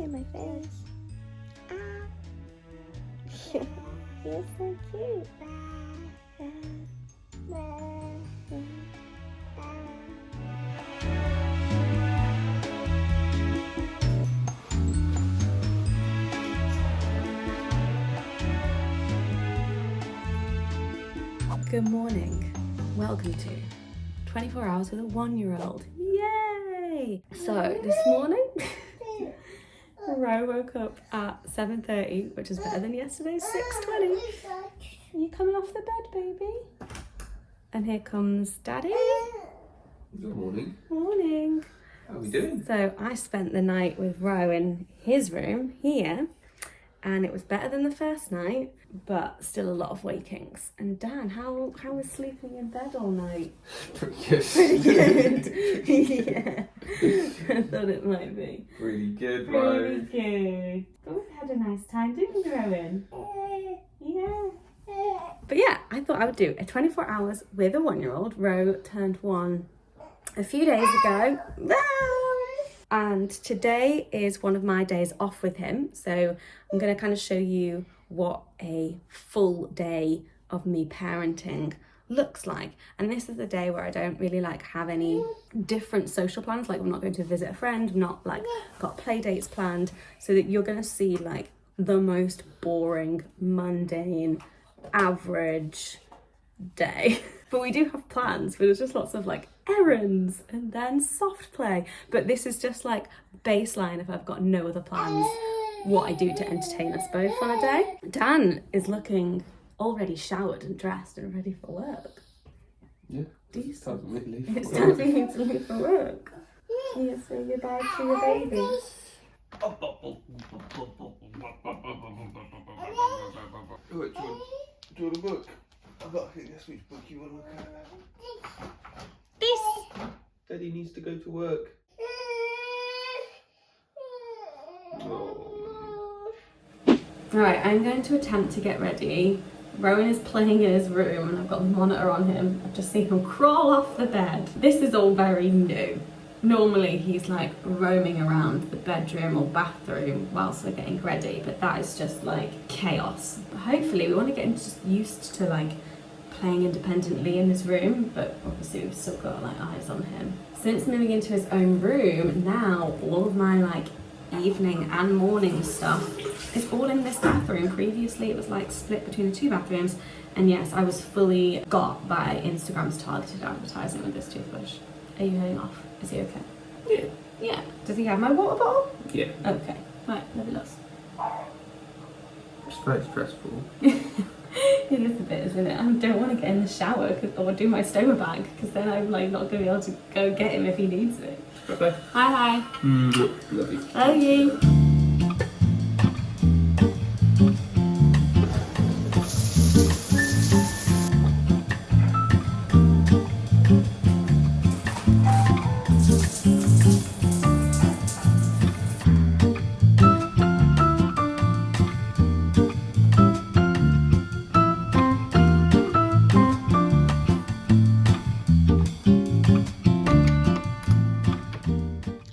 at my face. Ah. You're so cute. Good morning. Welcome to 24 hours with a 1-year-old. Yay! So this morning, Rowan woke up at 7:30, which is better than yesterday's 6:20. Are you coming off the bed, baby? And here comes Daddy. Good morning. Morning. How are we doing? So I spent the night with Rowan in his room here, and it was better than the first night, but still a lot of wakings. And Dan, how was sleeping in bed all night? Pretty good. Pretty good. Yeah, I thought it might be. Really good, Really Rowan. good. But we've had a nice time, didn't we, Rowan? Yeah. But yeah, I thought I would do a 24 hours with a 1-year-old. Ro turned 1 a few days ago. And today is one of my days off with him. So I'm going to kind of show you what a full day of me parenting looks like. And this is the day where I don't really have any different social plans. I'm not going to visit a friend, not got play dates planned, so that you're going to see the most boring, mundane, average day. But we do have plans, but it's just lots of errands and then soft play. But this is just baseline if I've got no other plans, what I do to entertain us both on a day. Dan is looking already showered and dressed and ready for work. Yeah. It's time for me to leave. It's time for you to leave for work. You say goodbye to your baby. Which one? Do you want a book? I've got to guess which book you want to look at. This. Daddy needs to go to work. Oh. Right, I'm going to attempt to get ready. Rowan is playing in his room and I've got the monitor on him. I've just seen him crawl off the bed. This is all very new. Normally he's roaming around the bedroom or bathroom whilst we're getting ready, but that is just chaos. But hopefully we want to get him just used to playing independently in his room, but obviously we've still got eyes on him. Since moving into his own room, now all of my evening and morning stuff is all in this bathroom. Previously it was split between the 2 bathrooms, and yes, I was fully got by Instagram's targeted advertising with this toothbrush. Are you heading off? Is he okay? Yeah. Yeah. Does he have my water bottle? Yeah. Okay. Right, love you lots. It's very stressful. It is a bit, isn't it? I don't want to get in the shower or do my STOMA bag, because then I'm not going to be able to go get him if he needs me. Bye-bye. Hi. Love you. Love you.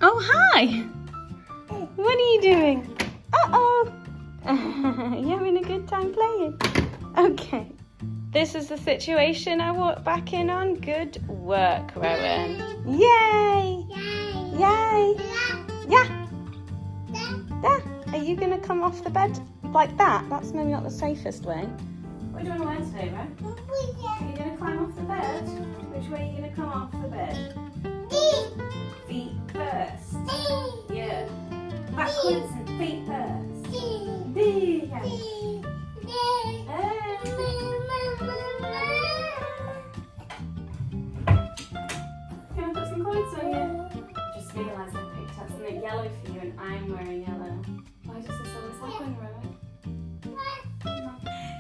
Oh, hi! What are you doing? Uh-oh! You having a good time playing? Okay. This is the situation I walked back in on. Good work, Rowan. Yay! Yay! Yeah! Yeah! Are you going to come off the bed like that? That's maybe not the safest way. What are you doing to wear today, Ro? Are you going to climb off the bed? Which way are you going to come off the bed? Feet first. Yeah. Backwards and feet first. Yeah. Can I put some clothes on you? I just realised I picked up something yellow for you and I'm wearing yellow. Why does this always happen, Rowan?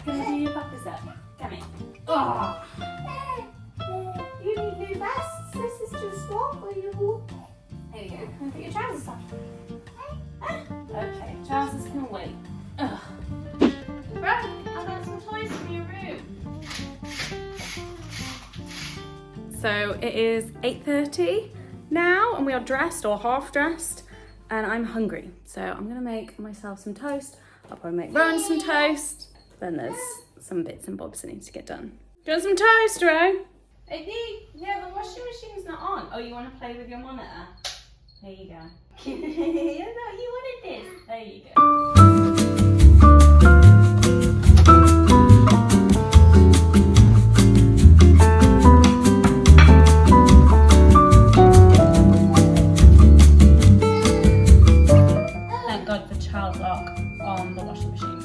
Can I do your puppers up? Come here. Oh. You need new vests. This is just what for you. There you go. Can I put your trousers on? Okay, trousers can wait. Ugh. Right, I've got some toys in your room. So it is 8:30 now and we are dressed or half dressed. and I'm hungry. So I'm gonna make myself some toast. I'll probably make Rowan some toast. Then there's some bits and bobs that need to get done. Do you want some toast, Ro? Hey, Dee, yeah, the washing machine's not on. Oh, you want to play with your monitor? There you go. You wanted this. There you go. Thank God for child lock on the washing machine.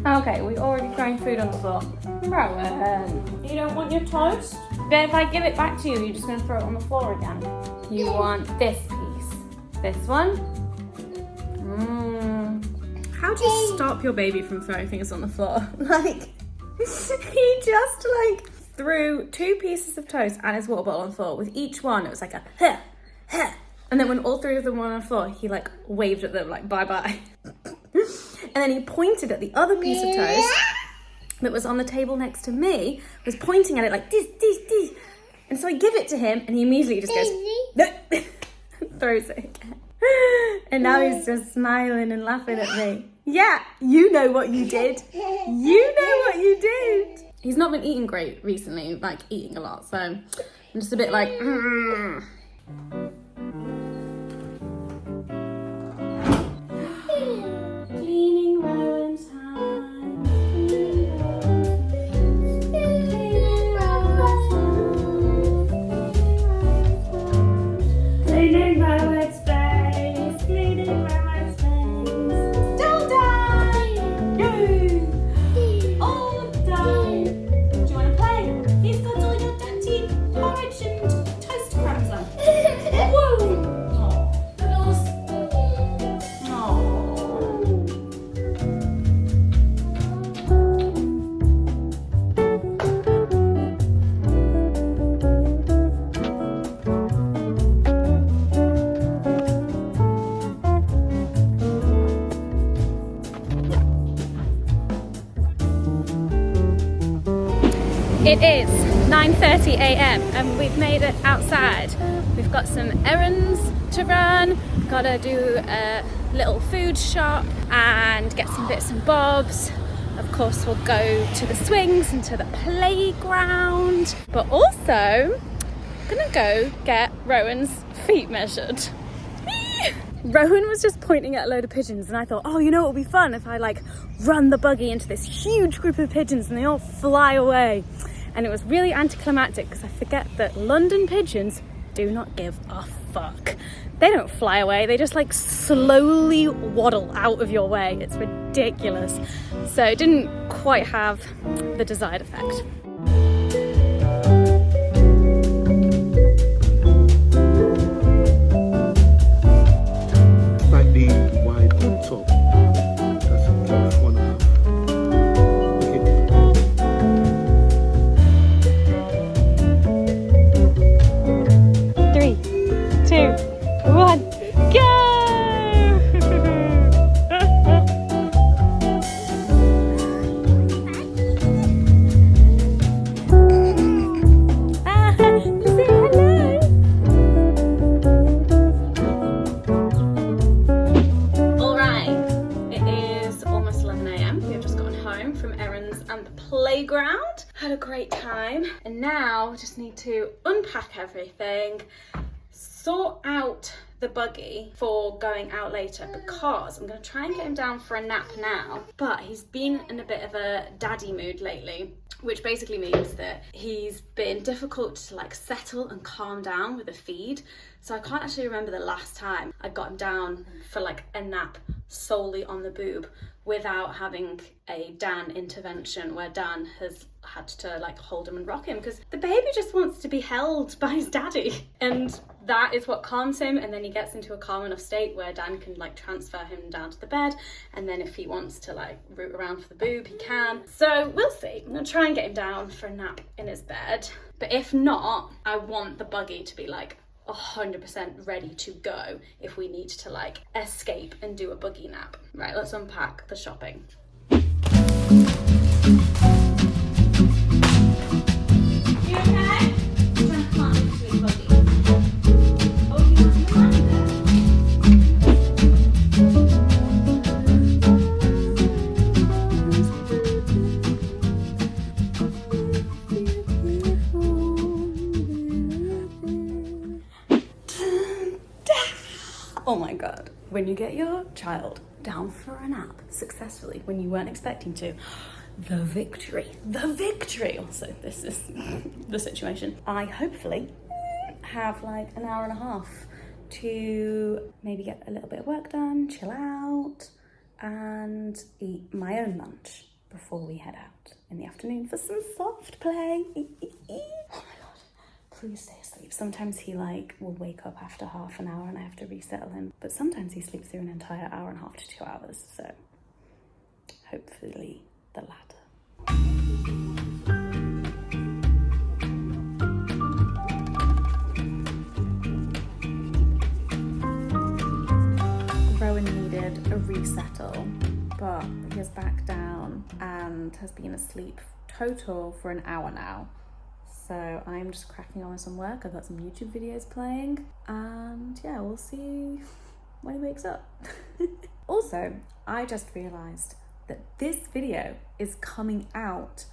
Okay, we already thrown food on the floor. Rowan, you don't want your toast? But if I give it back to you, you're just going to throw it on the floor again. You want this piece. This one. How do you stop your baby from throwing things on the floor? Like, he just like threw 2 pieces of toast and his water bottle on the floor. With each one, it was like a huh, huh. And then when all 3 of them were on the floor, he like waved at them like bye-bye. And then he pointed at the other piece of toast that was on the table next to me, was pointing at it like this. And so I give it to him and he immediately just goes, no, throws it again. And now he's just smiling and laughing at me. Yeah, you know what you did. You know what you did. He's not been eating great recently, like eating a lot. So I'm just a bit like, Cleaning Rowan's hand. Cleaning Rowan's face. Cleaning Rowan's face. Still done! Yay! All done! Do you want to play? He's got all your dirty porridge and toast crumbs on. Whoa! It is 9:30 a.m. and we've made it outside. We've got some errands to run, gotta do a little food shop and get some bits and bobs. Of course, we'll go to the swings and to the playground, but also I'm gonna go get Rowan's feet measured. Rowan was just pointing at a load of pigeons and I thought, oh, you know what would be fun if I like run the buggy into this huge group of pigeons and they all fly away. And it was really anticlimactic because I forget that London pigeons do not give a fuck. They don't fly away, they just like slowly waddle out of your way. It's ridiculous. So it didn't quite have the desired effect. Slightly wide on top. That's a 1.5. 3, 2, 1, go! Say hello. All right, it is almost 11 a.m. We've just gotten home from errands and the playground. Had a great time, and now we just need to unpack everything, sort out the buggy for going out later because I'm going to try and get him down for a nap now, but he's been in a bit of a daddy mood lately, which basically means that he's been difficult to like settle and calm down with a feed. So I can't actually remember the last time I got him down for like a nap solely on the boob without having a Dan intervention where Dan has had to like hold him and rock him, because the baby just wants to be held by his daddy. And that is what calms him, and then he gets into a calm enough state where Dan can like transfer him down to the bed, and then if he wants to like root around for the boob, he can. So we'll see. I'm gonna try and get him down for a nap in his bed, but if not, I want the buggy to be like 100% ready to go if we need to like escape and do a buggy nap. Right, let's unpack the shopping. You okay? Oh my god, when you get your child down for a nap successfully when you weren't expecting to, the victory. Also, this is the situation. I hopefully have like an hour and a half to maybe get a little bit of work done, chill out, and eat my own lunch before we head out in the afternoon for some soft play. Oh my god, please stay asleep. Sometimes he like will wake up after half an hour and I have to resettle him, but sometimes he sleeps through an entire hour and a half to 2 hours, so hopefully the latter. Rowan needed a resettle, but he is back down and has been asleep total for an hour now. So I'm just cracking on with some work. I've got some YouTube videos playing, and yeah, we'll see when he wakes up. Also, I just realized that this video is coming out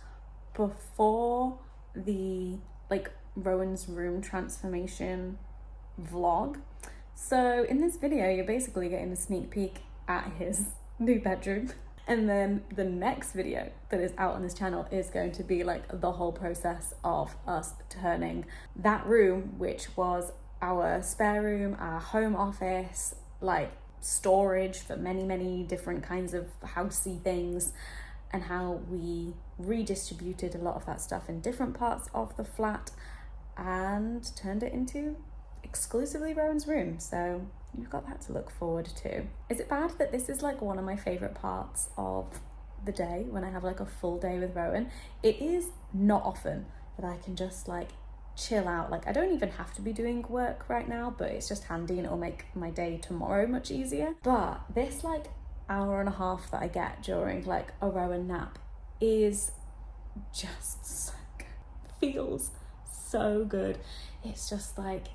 before the like Rowan's room transformation vlog. So in this video, you're basically getting a sneak peek at his new bedroom. And then the next video that is out on this channel is going to be like the whole process of us turning that room, which was our spare room, our home office, like storage for many, many different kinds of housey things, and how we redistributed a lot of that stuff in different parts of the flat and turned it into exclusively Rowan's room. So you've got that to look forward to. Is it bad that this is like one of my favorite parts of the day when I have like a full day with Rowan? It is not often that I can just like chill out. Like I don't even have to be doing work right now, but it's just handy and it'll make my day tomorrow much easier. But this like hour and a half that I get during like a Rowan nap is just so good. Feels so good. It's just like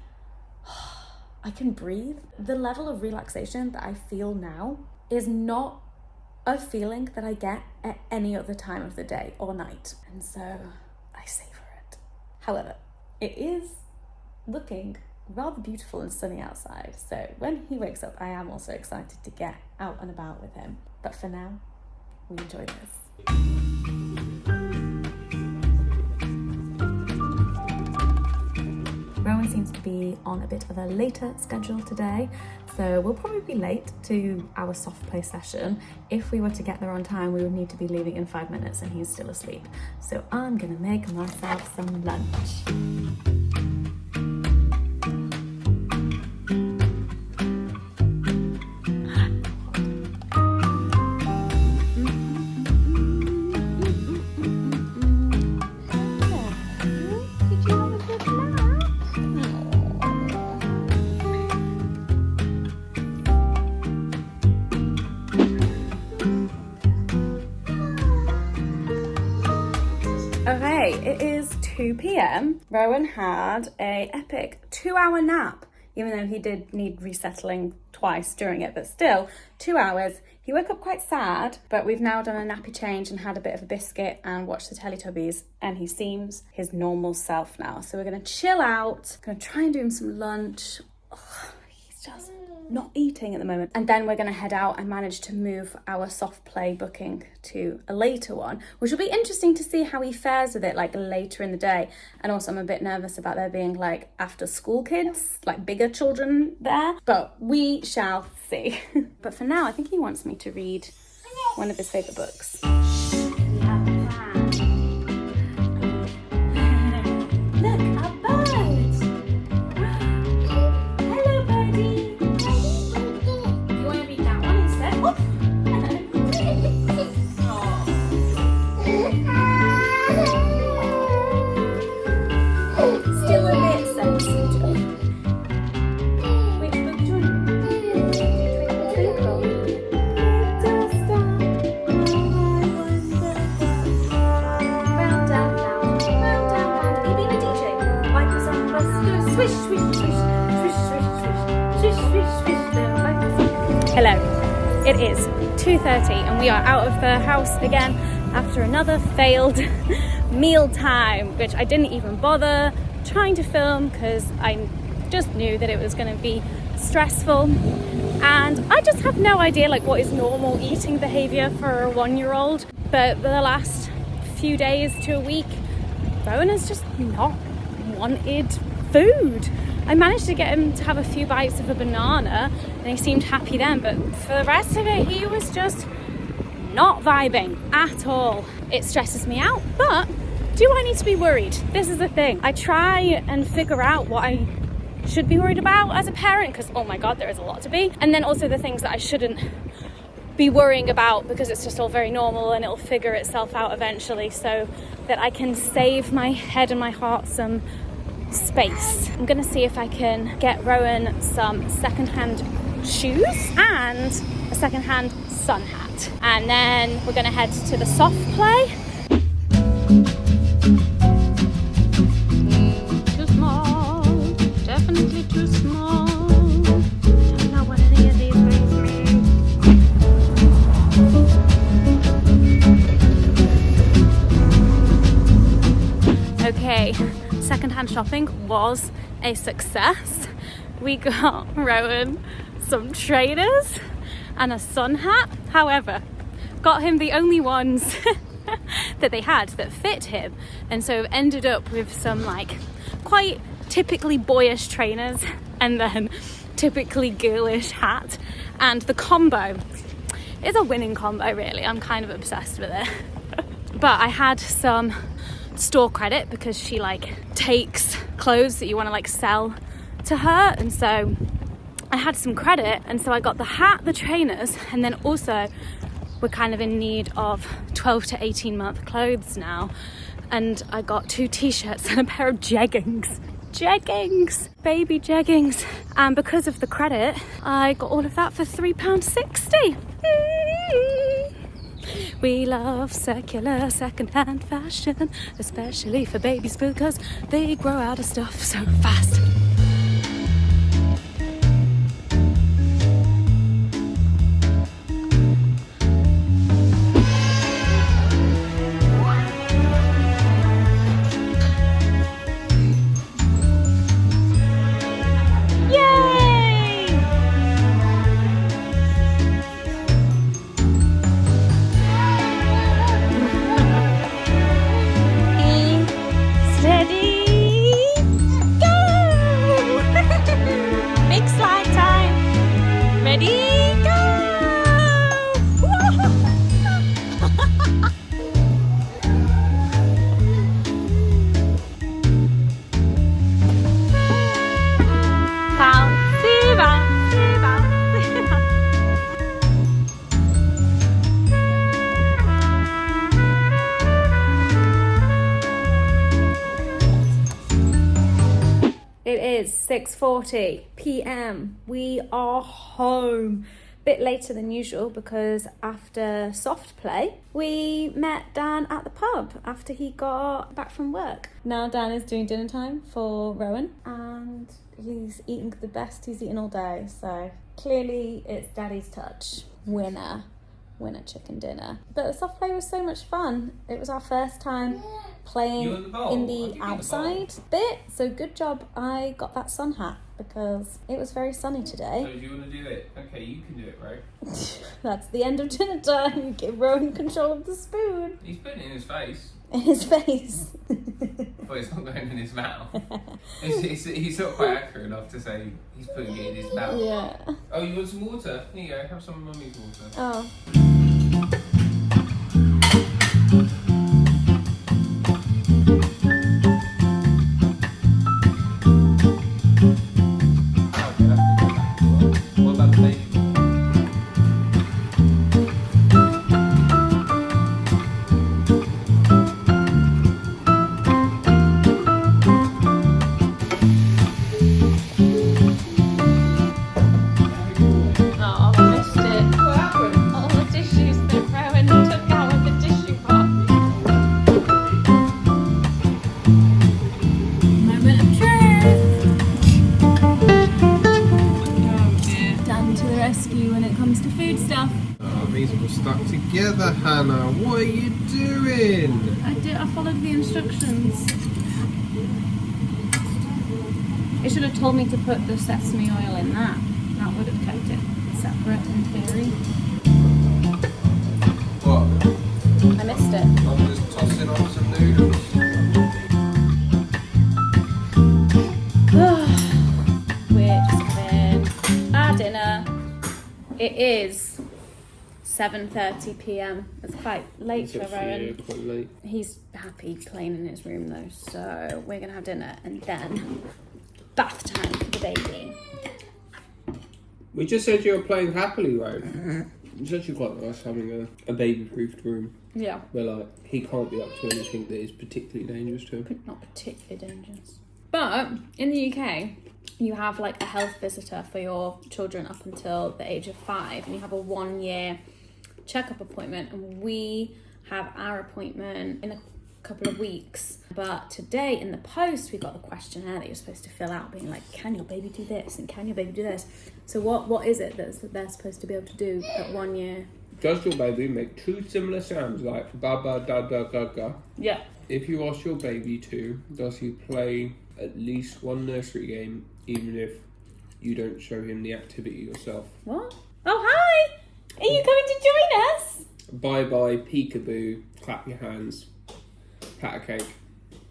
I can breathe. The level of relaxation that I feel now is not a feeling that I get at any other time of the day or night. And so I savor it. However, it is looking rather beautiful and sunny outside. So when he wakes up, I am also excited to get out and about with him. But for now, we enjoy this. Rowan seems to be on a bit of a later schedule today, so we'll probably be late to our soft play session. If we were to get there on time, we would need to be leaving in 5 minutes and he's still asleep. So I'm gonna make myself some lunch. Okay, it is 2 p.m. Rowan had an epic 2-hour nap, even though he did need resettling twice during it, but still 2 hours. He woke up quite sad, but we've now done a nappy change and had a bit of a biscuit and watched the Teletubbies, and he seems his normal self now. So we're gonna chill out, gonna try and do him some lunch. He's just not eating at the moment. And then we're gonna head out. I managed to move our soft play booking to a later one, which will be interesting to see how he fares with it like later in the day. And also I'm a bit nervous about there being like after school kids, like bigger children there, but we shall see. But for now, I think he wants me to read one of his favorite books. Look, a bird! Swish, swish, swish, swish, swish, swish, swish, swish, swish, little butts. Hello, it is 2:30 and we are out of the house again after another failed meal time, which I didn't even bother trying to film because I just knew that it was going to be stressful, and I just have no idea like what is normal eating behavior for a 1-year-old. But the last few days to a week, Rowan has just not wanted food. I managed to get him to have a few bites of a banana and he seemed happy then, but for the rest of it he was just not vibing at all. It stresses me out, but do I need to be worried? This is the thing. I try and figure out what I should be worried about as a parent, because oh my god, there is a lot to be, and then also the things that I shouldn't be worrying about because it's just all very normal and it'll figure itself out eventually, so that I can save my head and my heart some space. I'm gonna see if I can get Rowan some secondhand shoes and a secondhand sun hat, and then we're gonna head to the soft play. Too small, definitely too small. I don't know what any of these brings me. Okay, secondhand shopping was a success. We got Rowan some trainers and a sun hat. However, got him the only ones that they had that fit him, and so ended up with some like quite typically boyish trainers and then typically girlish hat, and the combo is a winning combo really. I'm kind of obsessed with it. But I had some store credit because she like takes clothes that you want to like sell to her, and so I had some credit, and so I got the hat, the trainers, and then also we're kind of in need of 12 to 18 month clothes now, and I got 2 t-shirts and a pair of jeggings, baby jeggings, and because of the credit I got all of that for £3.60. We love circular second-hand fashion, especially for babies because they grow out of stuff so fast. It is 6:40 p.m. We are home. Bit later than usual because after soft play we met Dan at the pub after he got back from work. Now Dan is doing dinner time for Rowan and he's eating the best he's eaten all day, so clearly it's Daddy's touch. Winner chicken dinner. But the soft play was so much fun. It was our first time playing in the outside bit, so good job I got that sun hat because it was very sunny today. So do you want to do it? Okay, you can do it, right? That's the end of dinner time. Give Rowan control of the spoon. He's putting it in his face. In his face. But it's not going in his mouth. He's not quite accurate enough to say he's putting it in his mouth. Yeah. Oh, you want some water? Here you go, have some of mummy's water. Oh. What about the baby? Oh, I missed it. What happened? All the tissues that Rowan took out of the tissue box. stuck together, Hannah. What are you doing? I followed the instructions. It should have told me to put the sesame oil in that. That would have kept it separate in theory. What? I missed it. I'm just tossing on some noodles. We're just having our dinner. It is 7:30 p.m. It's quite late for Rowan. Quite late. He's happy playing in his room though, so we're gonna have dinner and then bath time for the baby. We just said you were playing happily, right? It's actually quite nice having a baby-proofed room. Yeah. Where like he can't be up to anything that is particularly dangerous to him. Not particularly dangerous. But in the UK, you have like a health visitor for your children up until the age of 5, and you have a 1-year checkup appointment, and we have our appointment in a couple of weeks. But today in the post we got the questionnaire that you're supposed to fill out, being like, can your baby do this and can your baby do this? So what is it that they're supposed to be able to do at 1 year? Does your baby make two similar sounds like baba, da da ga ga? Yeah. If you ask your baby to, does he play at least one nursery game, even if you don't show him the activity yourself? What? Oh, hi! Are you coming to join us? Bye bye, peekaboo, clap your hands, pat a cake.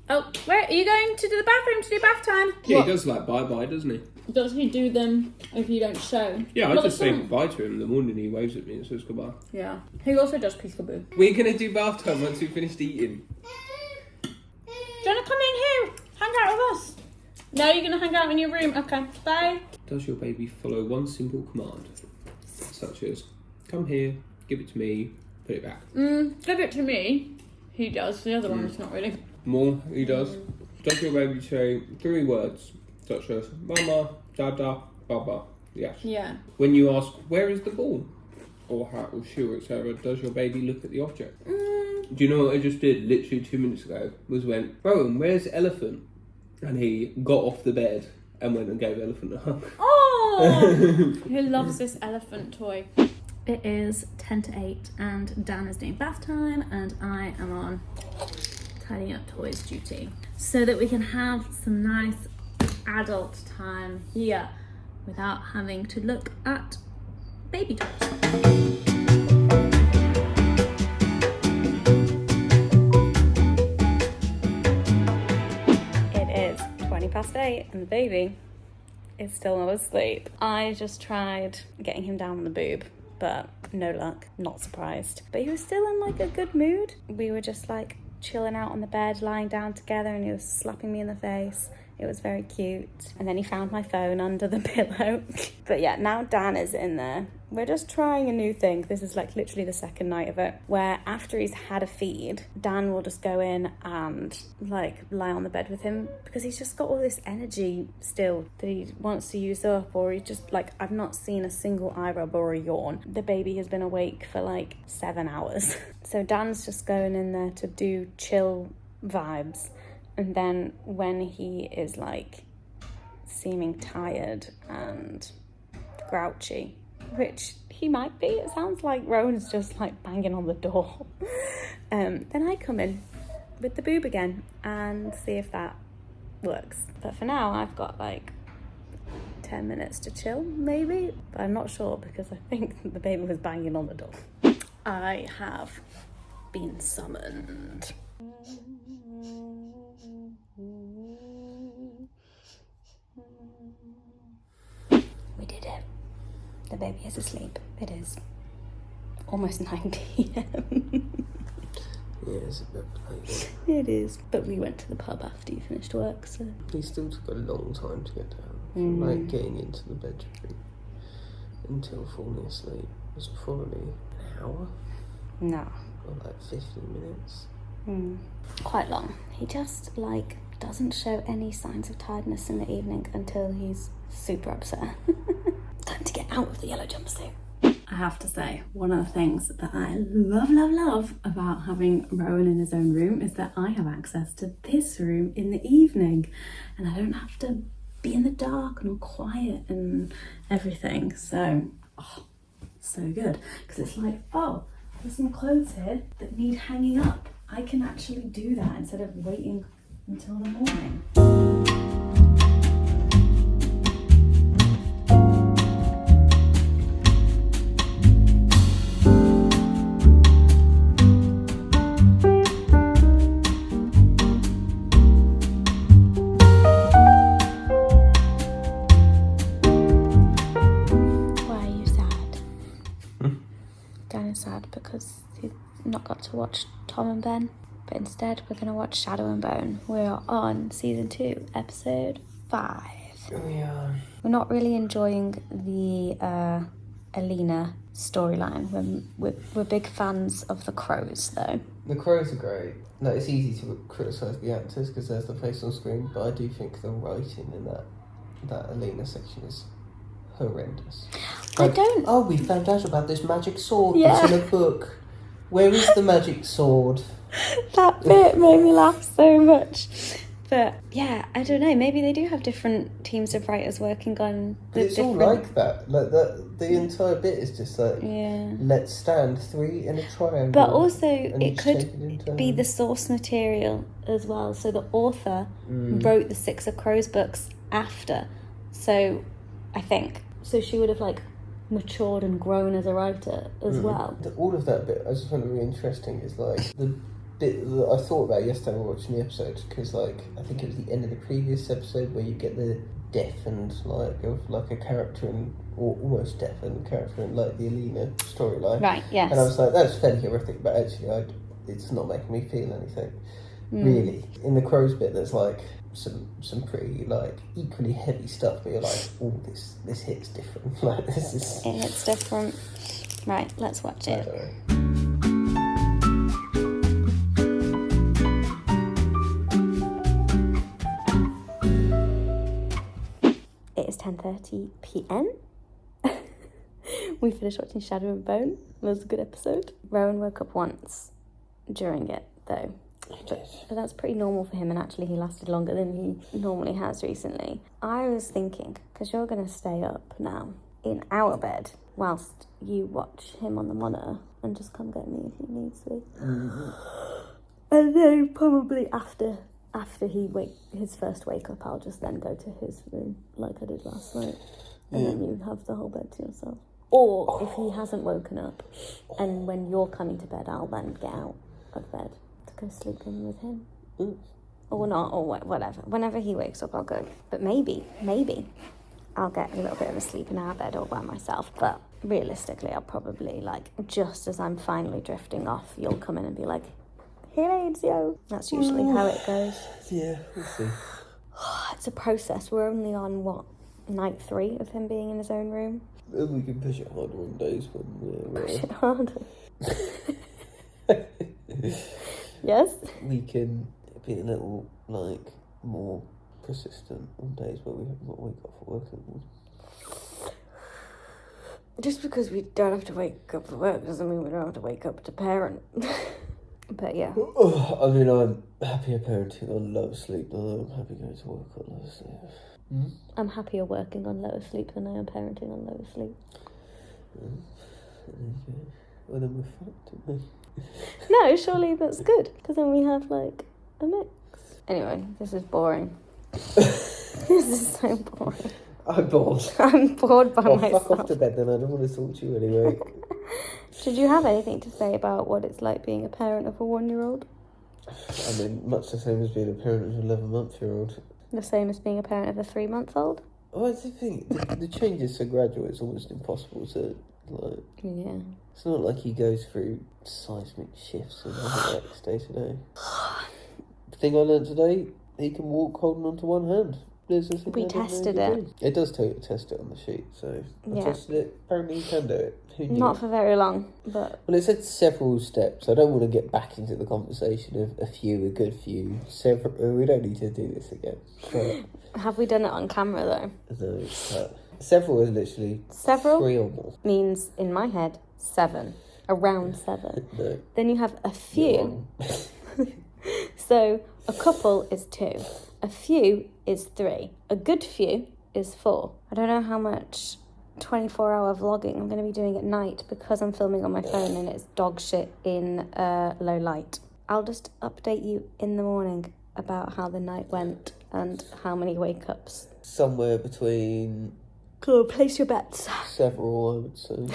Oh, where are you going to the bathroom to do bath time? Yeah, What? he does like bye bye, doesn't he? Does he do them if you don't show? Yeah, I Well, just say some- goodbye to him in the morning. He waves at me and says goodbye. Yeah. He also does peekaboo. We're gonna do bath time once we've finished eating. Do you want to come in here? Hang out with us? No, you're going to hang out in your room. Okay, bye. Does your baby follow one simple command, such as come here, give it to me, put it back? Give it to me. He does. The other one is not really. More, he does. Does your baby say 3 words, such as mama, dada, baba? Yes. Yeah. When you ask where is the ball, or hat or shoe, etc., does your baby look at the object? Do you know what I just did literally 2 minutes ago? Was went, Rowan, where's the elephant? And he got off the bed and went and gave the elephant a hug. Oh! He loves this elephant toy. It is 10 to 8 and Dan is doing bath time and I am on tidying up toys duty, so that we can have some nice adult time here without having to look at baby toys. It is 8 and the baby is still not asleep. I just tried getting him down on the boob, but no luck, not surprised. But he was still in like a good mood. We were just like chilling out on the bed, lying down together, and he was slapping me in the face. It was very cute. And then he found my phone under the pillow. But yeah, now Dan is in there. We're just trying a new thing. This is like literally the second night of it, where after he's had a feed, Dan will just go in and like lie on the bed with him, because he's just got all this energy still that he wants to use up, or he just like, I've not seen a single eye rub or a yawn. The baby has been awake for like 7 hours. So Dan's just going in there to do chill vibes. And then when he is like seeming tired and grouchy, which he might be, it sounds like Rowan's just like banging on the door, then I come in with the boob again and see if that works. But for now I've got like 10 minutes to chill maybe, but I'm not sure because I think the baby was banging on the door. I have been summoned. We did it. The baby is asleep. It is almost 9 p.m. Yeah, it's a bit late. It is. But we went to the pub after you finished work, so... He still took a long time to get down. From like getting into the bedroom until falling asleep was probably an hour. No. Or like 15 minutes. Quite long. He just, like, doesn't show any signs of tiredness in the evening until he's super upset. Time to get out of the yellow jumpsuit. I have to say, one of the things that I love about having Rowan in his own room is that I have access to this room in the evening, and I don't have to be in the dark and all quiet and everything. So, so good. Because it's like, oh, there's some clothes here that need hanging up. I can actually do that instead of waiting until the morning. Sad because he's not got to watch Tom and Ben, but instead we're going to watch Shadow and Bone. We're on season 2, episode 5. We are. We're not really enjoying the Alina storyline. We're big fans of the crows though. The crows are great. No, it's easy to criticise the actors because there's the face on screen, but I do think the writing in that Alina section is horrendous. Like, oh, we found out about this magic sword that's in a book. Where is the magic sword? That bit made me laugh so much. But yeah, I don't know. Maybe they do have different teams of writers working on the it's different... all like that. Like that. The entire bit is just like, let's stand 3 in a triangle. But also, it could be the source material as well. So the author wrote the Six of Crows books after. So I think so. She would have like matured and grown as a writer as well. All of that bit I just find really interesting is like the bit that I thought about yesterday while watching the episode, because like I think it was the end of the previous episode where you get the death and like of like a character in, or almost death and character in like the Alina storyline. Right, yes. And I was like, that's fairly horrific, but actually it's not making me feel anything. Really. In the crows bit there's like some pretty like equally heavy stuff where you're like, oh, this hits different. Like this is, it hits different. Right, let's watch it. It is 10:30 p.m. We finished watching Shadow and Bone. It was a good episode. Rowan woke up once during it though. But that's pretty normal for him, and actually he lasted longer than he normally has recently. I was thinking, because you're going to stay up now in our bed whilst you watch him on the monitor, and just come get me if you need to. And then probably after his first wake up, I'll just then go to his room like I did last night, and then you have the whole bed to yourself. Or if he hasn't woken up, and when you're coming to bed, I'll then get out of bed to go sleeping with him. Or not, or whatever. Whenever he wakes up, I'll go. But maybe I'll get a little bit of a sleep in our bed all by myself. But realistically, I'll probably, like, just as I'm finally drifting off, you'll come in and be like, "Hey, lads, yo." That's usually how it goes. Yeah, we'll see. It's a process. We're only on, night 3 of him being in his own room. We can push it harder on days when Push it harder. Yes? We can be a little, like, more persistent on days where we haven't got to wake up for work anymore. Just because we don't have to wake up for work doesn't mean we don't have to wake up to parent. But yeah. I mean, I'm happier parenting on lower sleep than I'm happy going to work on lower sleep. I'm happier working on lower sleep than I am parenting on lower sleep. Well, then we're fucked, aren't we? No, surely that's good, because then we have, like, a mix. Anyway, this is boring. This is so boring. I'm bored. I'm bored by myself. Fuck off to bed then, I don't want to talk to you anyway. Did you have anything to say about what it's like being a parent of a 1-year-old? I mean, much the same as being a parent of an 11-month-year-old. The same as being a parent of a 3-month-old? Oh, I think the change is so gradual, it's almost impossible to, like... Yeah. It's not like he goes through seismic shifts and acts day to day. The thing I learned today, he can walk holding onto one hand. We tested it. It does tell you to test it on the sheet, so I tested it. Apparently you can do it. Who knew? Not for very long, but... Well, it said several steps. I don't want to get back into the conversation of a few, a good few. We don't need to do this again. But... Have we done it on camera, though? No, it's several is literally 3 or more. Means, in my head, 7. Around 7. No. Then you have a few. So, a couple is 2. A few is 3. A good few is 4. I don't know how much 24-hour vlogging I'm going to be doing at night because I'm filming on my phone and it's dog shit in low light. I'll just update you in the morning about how the night went and how many wake-ups. Somewhere between... Go on, place your bets. Several, I would say.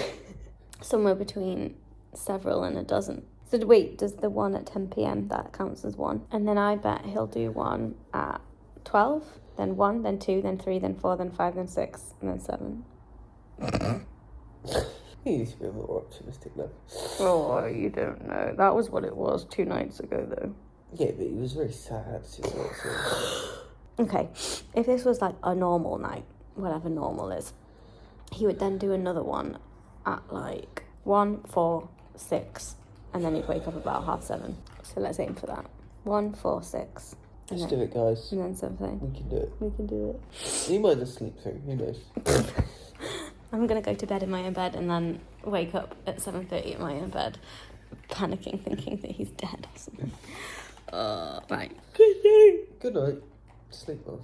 Somewhere between several and a dozen. So wait, does the one at 10 p.m, that counts as one? And then I bet he'll do one at 12, then 1, then 2, then 3, then 4, then 5, then 6, and then 7. You need to be more optimistic now. Oh, you don't know. That was what it was 2 nights ago, though. Yeah, but he was very sad. Okay, if this was like a normal night, whatever normal is, he would then do another one at like 1, 4, 6, and then he'd wake up about 7:30. So let's aim for that. 1, 4, 6. Let's do it, guys. And then 7:30. We can do it. We can do it. He might just sleep through. Who knows? I'm going to go to bed in my own bed and then wake up at 7:30 in my own bed, panicking, thinking that he's dead or something. Right. Good night. Good night. Sleep well.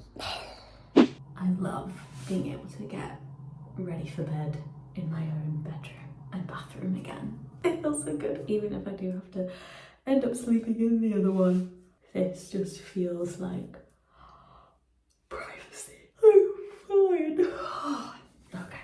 I love being able to get ready for bed in my own bedroom and bathroom again. It feels so good, even if I do have to end up sleeping in the other one. This just feels like privacy. I'm fine. Okay.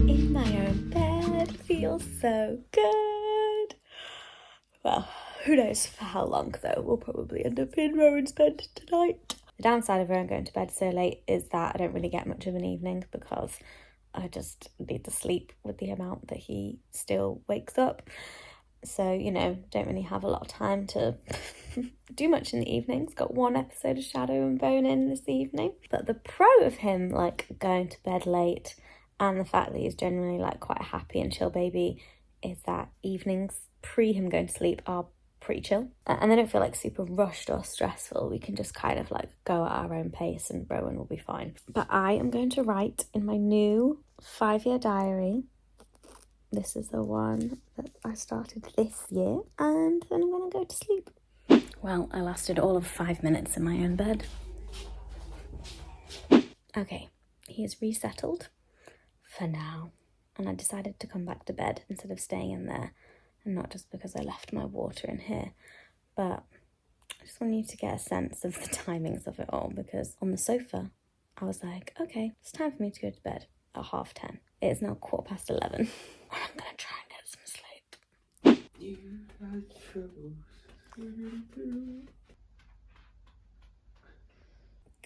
In my own bed feels so good. Well, who knows for how long though. We'll probably end up in Rowan's bed tonight. The downside of Rowan going to bed so late is that I don't really get much of an evening because I just need to sleep with the amount that he still wakes up. So, you know, don't really have a lot of time to do much in the evenings. Got 1 episode of Shadow and Bone in this evening. But the pro of him, like, going to bed late and the fact that he's generally, like, quite a happy and chill baby is that evenings pre him going to sleep are pretty chill. And they don't feel, like, super rushed or stressful. We can just kind of, like, go at our own pace and Rowan will be fine. But I am going to write in my new 5-year diary. This is the one that I started this year, and then I'm going to go to sleep. Well, I lasted all of 5 minutes in my own bed. Okay, he is resettled for now, and I decided to come back to bed instead of staying in there, and not just because I left my water in here, but I just want you to get a sense of the timings of it all, because on the sofa, I was like, okay, it's time for me to go to bed at 10:30. It is now 11:15. I'm gonna try and get some sleep. You had troubles.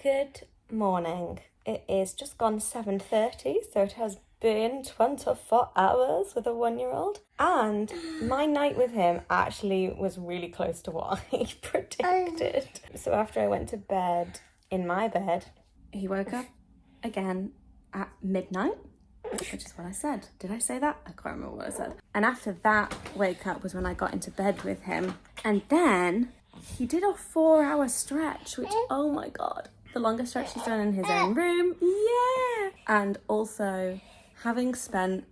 Good morning. It is just gone 7:30, so it has been 24 hours with a 1-year-old. And my night with him actually was really close to what I predicted. So after I went to bed in my bed, he woke up again at midnight. Which is what I said. Did I say that? I can't remember what I said. And after that wake up was when I got into bed with him. And then he did a 4-hour stretch, which, oh my God, the longest stretch he's done in his own room. Yeah. And also, having spent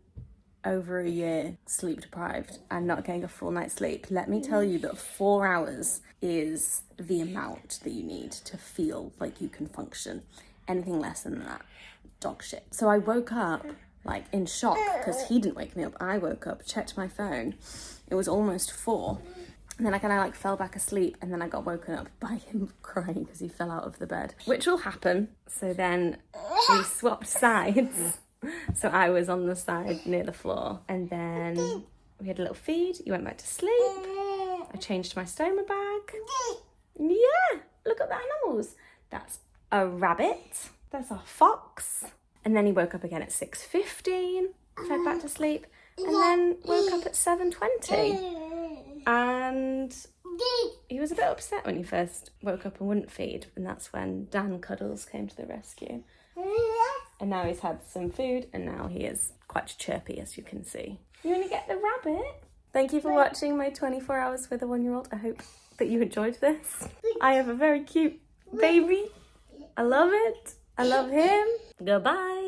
over a year sleep deprived and not getting a full night's sleep, let me tell you that 4 hours is the amount that you need to feel like you can function. Anything less than that, dog shit. So I woke up like in shock because he didn't wake me up. I woke up, checked my phone. It was almost 4. And then I kind of like fell back asleep and then I got woken up by him crying because he fell out of the bed, which will happen. So then we swapped sides. So I was on the side near the floor and then we had a little feed. You went back to sleep. I changed my stoma bag. Yeah, look at the animals. That's a rabbit. There's a fox. And then he woke up again at 6:15, fed back to sleep, and then woke up at 7:20. And he was a bit upset when he first woke up and wouldn't feed, and that's when Dan Cuddles came to the rescue. And now he's had some food, and now he is quite chirpy, as you can see. You want to get the rabbit? Thank you for watching my 24 hours with a 1-year-old. I hope that you enjoyed this. I have a very cute baby. I love it. I love him. Goodbye.